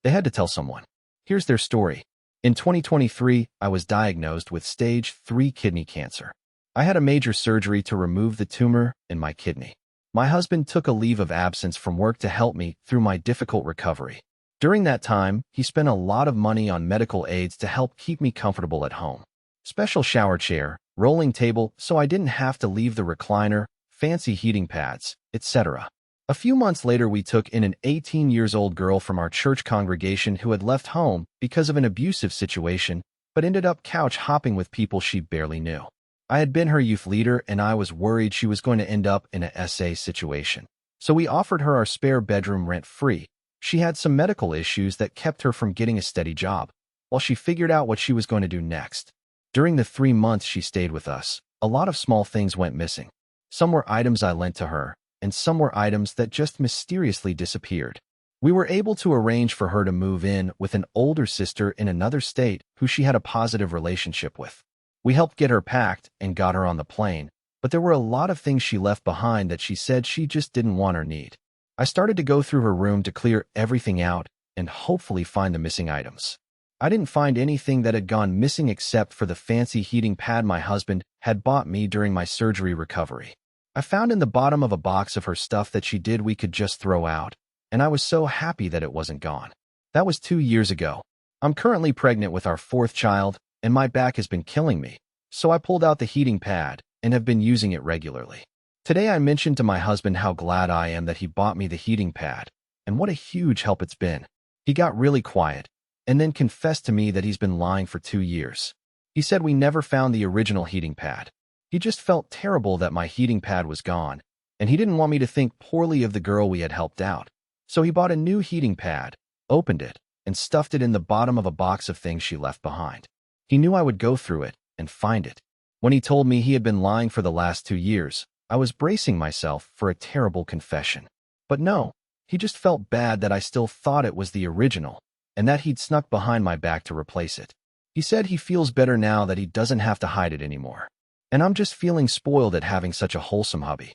They had to tell someone. Here's their story. In 2023, I was diagnosed with stage 3 kidney cancer. I had a major surgery to remove the tumor in my kidney. My husband took a leave of absence from work to help me through my difficult recovery. During that time, he spent a lot of money on medical aids to help keep me comfortable at home. Special shower chair, rolling table so I didn't have to leave the recliner, fancy heating pads, etc. A few months later, we took in an 18-year-old girl from our church congregation who had left home because of an abusive situation, but ended up couch hopping with people she barely knew. I had been her youth leader, and I was worried she was going to end up in a SA situation. So we offered her our spare bedroom rent-free. She had some medical issues that kept her from getting a steady job, while she figured out what she was going to do next. During the 3 months she stayed with us, a lot of small things went missing. Some were items I lent to her, and some were items that just mysteriously disappeared. We were able to arrange for her to move in with an older sister in another state who she had a positive relationship with. We helped get her packed and got her on the plane, but there were a lot of things she left behind that she said she just didn't want or need. I started to go through her room to clear everything out and hopefully find the missing items. I didn't find anything that had gone missing except for the fancy heating pad my husband had bought me during my surgery recovery. I found in the bottom of a box of her stuff that she did we could just throw out, and I was so happy that it wasn't gone. That was 2 years ago. I'm currently pregnant with our 4th child, and my back has been killing me, so I pulled out the heating pad and have been using it regularly. Today I mentioned to my husband how glad I am that he bought me the heating pad, and what a huge help it's been. He got really quiet, and then confessed to me that he's been lying for 2 years. He said we never found the original heating pad. He just felt terrible that my heating pad was gone, and he didn't want me to think poorly of the girl we had helped out. So he bought a new heating pad, opened it, and stuffed it in the bottom of a box of things she left behind. He knew I would go through it and find it. When he told me he had been lying for the last 2 years, I was bracing myself for a terrible confession. But no, he just felt bad that I still thought it was the original, and that he'd snuck behind my back to replace it. He said he feels better now that he doesn't have to hide it anymore. And I'm just feeling spoiled at having such a wholesome hubby.